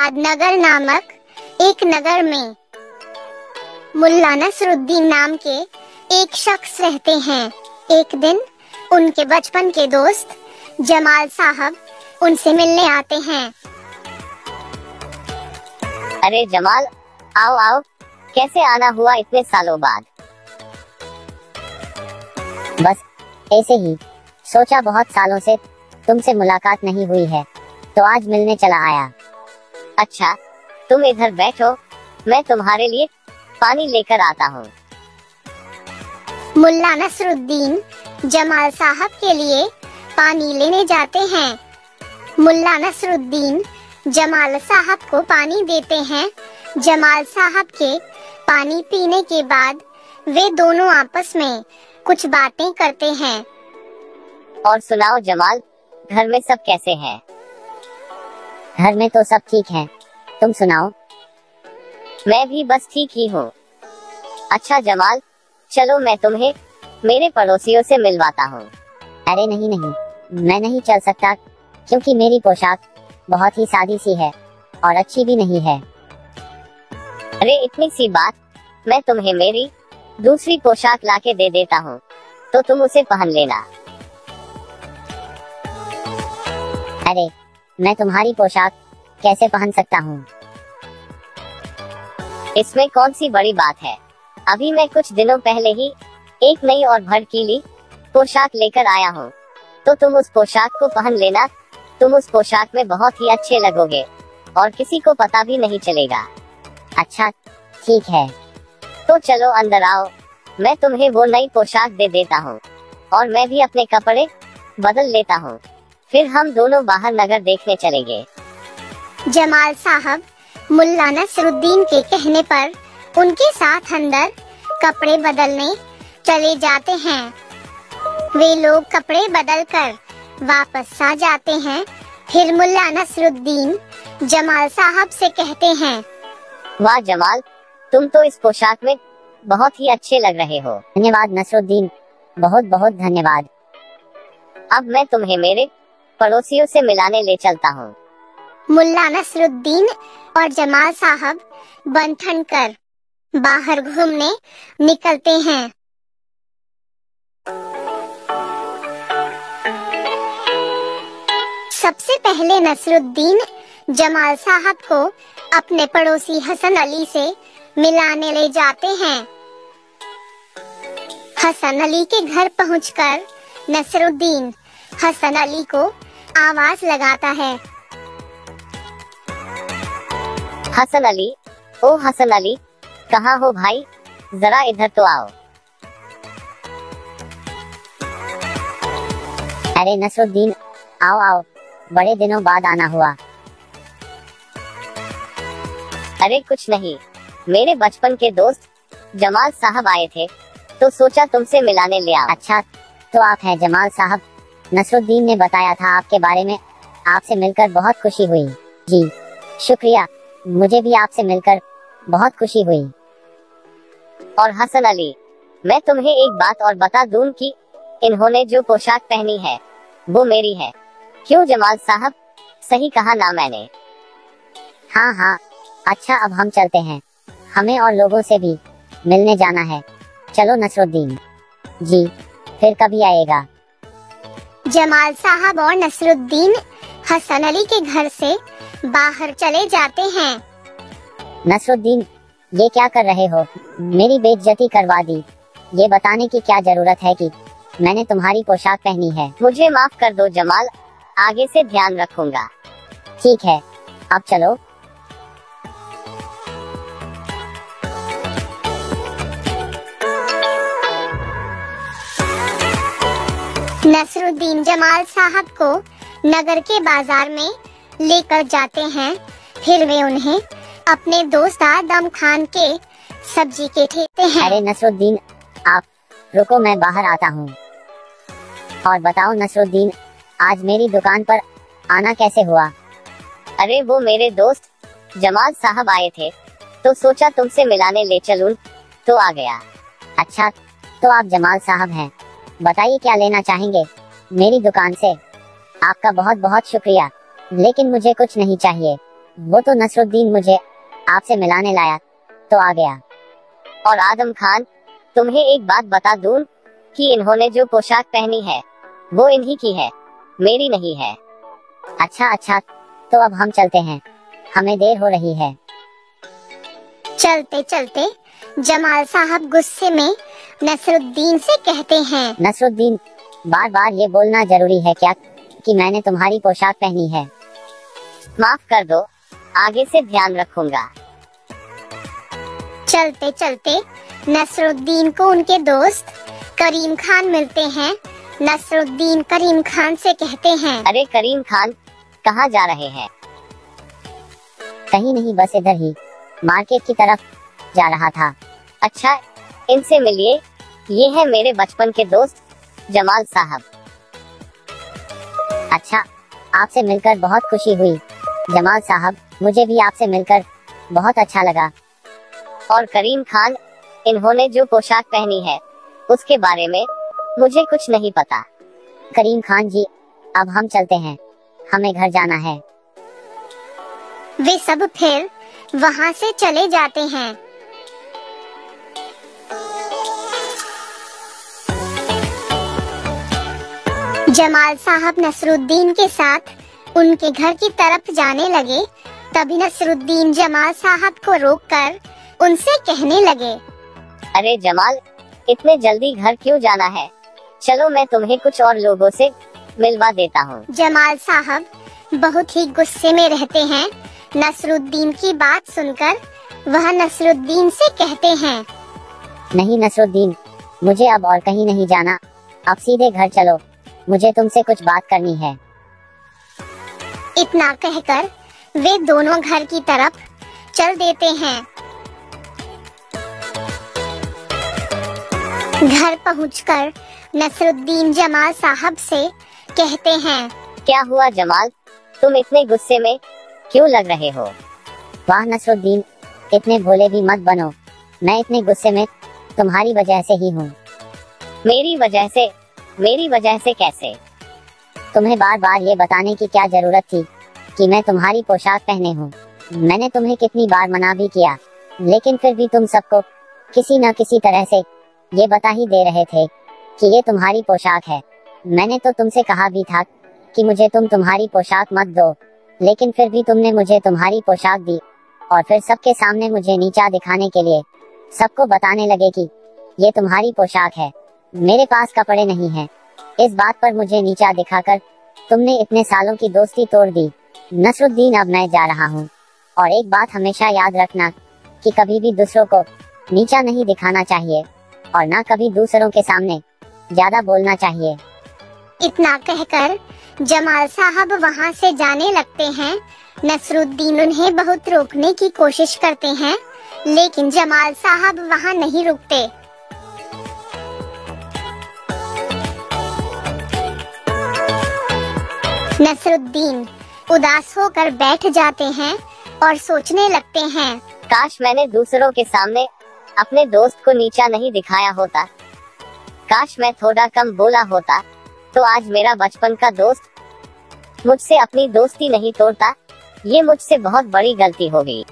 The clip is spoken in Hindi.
जल्लाद नगर नामक एक नगर में मुल्ला नसरुद्दीन नाम के एक शख्स रहते हैं। एक दिन उनके बचपन के दोस्त जमाल साहब उनसे मिलने आते हैं। अरे जमाल, आओ आओ, कैसे आना हुआ इतने सालों बाद? बस ऐसे ही, सोचा बहुत सालों से तुमसे मुलाकात नहीं हुई है तो आज मिलने चला आया। अच्छा, तुम इधर बैठो, मैं तुम्हारे लिए पानी लेकर आता हूँ। मुल्ला नसरुद्दीन जमाल साहब के लिए पानी लेने जाते हैं। मुल्ला नसरुद्दीन जमाल साहब को पानी देते हैं। जमाल साहब के पानी पीने के बाद वे दोनों आपस में कुछ बातें करते हैं। और सुनाओ जमाल, घर में सब कैसे हैं? घर में तो सब ठीक है, तुम सुनाओ? मैं भी बस ठीक ही हूँ। अच्छा जमाल, चलो मैं तुम्हें मेरे पड़ोसियों से मिलवाता हूँ। अरे नहीं नहीं, मैं नहीं चल सकता क्योंकि मेरी पोशाक बहुत ही सादी सी है और अच्छी भी नहीं है। अरे इतनी सी बात, मैं तुम्हें मेरी दूसरी पोशाक लाके दे देता हूँ तो तुम उसे पहन लेना। अरे मैं तुम्हारी पोशाक कैसे पहन सकता हूँ? इसमें कौन सी बड़ी बात है? अभी मैं कुछ दिनों पहले ही एक नई और भड़कीली पोशाक लेकर आया हूँ तो तुम उस पोशाक को पहन लेना। तुम उस पोशाक में बहुत ही अच्छे लगोगे और किसी को पता भी नहीं चलेगा। अच्छा ठीक है, तो चलो अंदर आओ, मैं तुम्हें वो नई पोशाक दे देता हूँ और मैं भी अपने कपड़े बदल लेता हूँ, फिर हम दोनों बाहर नगर देखने चलेंगे। जमाल साहब मुल्ला नसरुद्दीन के कहने पर उनके साथ अंदर कपड़े बदलने चले जाते हैं। वे लोग कपड़े बदलकर वापस आ जाते हैं। फिर मुल्ला नसरुद्दीन जमाल साहब से कहते हैं, वाह जमाल, तुम तो इस पोशाक में बहुत ही अच्छे लग रहे हो। धन्यवाद नसरुद्दीन, बहुत बहुत धन्यवाद। अब मैं तुम्हें मेरे पड़ोसियों से मिलाने ले चलता हूँ। मुल्ला नसरुद्दीन और जमाल साहब बन ठन कर बाहर घूमने निकलते हैं। सबसे पहले नसरुद्दीन जमाल साहब को अपने पड़ोसी हसन अली से मिलाने ले जाते हैं। हसन अली के घर पहुंचकर नसरुद्दीन हसन अली को आवाज लगाता है। हसन अली, ओ हसन अली, कहाँ हो भाई? जरा इधर तो आओ। अरे नसरुद्दीन, आओ आओ, बड़े दिनों बाद आना हुआ। अरे कुछ नहीं, मेरे बचपन के दोस्त जमाल साहब आए थे तो सोचा तुमसे मिलाने ले आओ। अच्छा, तो आप हैं जमाल साहब? नसरुद्दीन ने बताया था आपके बारे में, आपसे मिलकर बहुत खुशी हुई। जी शुक्रिया, मुझे भी आपसे मिलकर बहुत खुशी हुई। और हसन अली, मैं तुम्हें एक बात और बता दूं कि इन्होंने जो पोशाक पहनी है वो मेरी है। क्यों जमाल साहब, सही कहा ना मैंने? हाँ हाँ, अच्छा अब हम चलते हैं, हमें और लोगों से भी मिलने जाना है। चलो नसरुद्दीन जी, फिर कभी आएगा। जमाल साहब और नसरुद्दीन हसन अली के घर से बाहर चले जाते हैं। नसरुद्दीन, ये क्या कर रहे हो? मेरी बेइज्जती करवा दी। ये बताने की क्या जरूरत है कि मैंने तुम्हारी पोशाक पहनी है? मुझे माफ कर दो जमाल, आगे से ध्यान रखूंगा। ठीक है, अब चलो। नसरुद्दीन जमाल साहब को नगर के बाजार में लेकर जाते हैं। फिर वे उन्हें अपने दोस्त आदम खान के सब्जी के ठेते हैं। अरे नसरुद्दीन, आप रुको, मैं बाहर आता हूँ। और बताओ नसरुद्दीन, आज मेरी दुकान पर आना कैसे हुआ? अरे वो मेरे दोस्त जमाल साहब आए थे तो सोचा तुमसे मिलाने ले चलूं तो आ गया। अच्छा, तो आप जमाल साहब हैं, बताइए क्या लेना चाहेंगे मेरी दुकान से? आपका बहुत बहुत शुक्रिया, लेकिन मुझे कुछ नहीं चाहिए, वो तो नसरुद्दीन मुझे आपसे मिलाने लाया तो आ गया। और आदम खान, तुम्हें एक बात बता दूं कि इन्होंने जो पोशाक पहनी है वो इन्हीं की है, मेरी नहीं है। अच्छा, तो अब हम चलते हैं, हमें देर हो रही है। चलते चलते जमाल साहब गुस्से में नसरुद्दीन से कहते हैं, नसरुद्दीन, बार बार ये बोलना जरूरी है क्या कि मैंने तुम्हारी पोशाक पहनी है? माफ कर दो, आगे से ध्यान रखूंगा। चलते चलते नसरुद्दीन को उनके दोस्त करीम खान मिलते हैं। नसरुद्दीन करीम खान से कहते हैं, अरे करीम खान, कहाँ जा रहे हैं? कहीं नहीं, बस इधर ही मार्केट की तरफ जा रहा था। अच्छा, इनसे मिलिए, ये है मेरे बचपन के दोस्त जमाल साहब। अच्छा, आपसे मिलकर बहुत खुशी हुई जमाल साहब, मुझे भी आपसे मिलकर बहुत अच्छा लगा। और करीम खान, इन्होंने जो पोशाक पहनी है उसके बारे में मुझे कुछ नहीं पता। करीम खान जी, अब हम चलते हैं, हमें घर जाना है। वे सब फिर वहाँ से चले जाते हैं। जमाल साहब नसरुद्दीन के साथ उनके घर की तरफ जाने लगे। तभी नसरुद्दीन जमाल साहब को रोककर उनसे कहने लगे, अरे जमाल, इतने जल्दी घर क्यों जाना है? चलो मैं तुम्हें कुछ और लोगों से मिलवा देता हूँ। जमाल साहब बहुत ही गुस्से में रहते हैं। नसरुद्दीन की बात सुनकर वह नसरुद्दीन से कहते हैं, नहीं नसरुद्दीन, मुझे अब और कहीं नहीं जाना, अब सीधे घर चलो, मुझे तुमसे कुछ बात करनी है। इतना कहकर वे दोनों घर की तरफ चल देते हैं। घर पहुंचकर नसरुद्दीन जमाल साहब से कहते हैं, क्या हुआ जमाल, तुम इतने गुस्से में क्यों लग रहे हो? वाह नसरुद्दीन, इतने भोले भी मत बनो, मैं इतने गुस्से में तुम्हारी वजह से ही हूँ। मेरी वजह से? मेरी वजह से कैसे? तुम्हें बार बार ये बताने की क्या जरूरत थी कि मैं तुम्हारी पोशाक पहने हूँ? मैंने तुम्हें कितनी बार मना भी किया, लेकिन फिर भी तुम सबको किसी न किसी तरह से ये बता ही दे रहे थे कि ये तुम्हारी पोशाक है। मैंने तो तुमसे कहा भी था कि मुझे तुम तुम्हारी पोशाक मत दो, लेकिन फिर भी तुमने मुझे तुम्हारी पोशाक दी और फिर सबके सामने मुझे नीचा दिखाने के लिए सबको बताने लगे कि ये तुम्हारी पोशाक है। मेरे पास कपड़े नहीं हैं। इस बात पर मुझे नीचा दिखाकर तुमने इतने सालों की दोस्ती तोड़ दी। नसरुद्दीन, अब मैं जा रहा हूँ, और एक बात हमेशा याद रखना कि कभी भी दूसरों को नीचा नहीं दिखाना चाहिए और ना कभी दूसरों के सामने ज्यादा बोलना चाहिए। इतना कहकर जमाल साहब वहाँ से जाने लगते हैं। नसरुद्दीन उन्हें बहुत रोकने की कोशिश करते हैं, लेकिन जमाल साहब वहाँ नहीं रुकते। नसरुद्दीन उदास होकर बैठ जाते हैं और सोचने लगते हैं, काश मैंने दूसरों के सामने अपने दोस्त को नीचा नहीं दिखाया होता। काश मैं थोड़ा कम बोला होता तो आज मेरा बचपन का दोस्त मुझसे अपनी दोस्ती नहीं तोड़ता। ये मुझसे बहुत बड़ी गलती हो गई।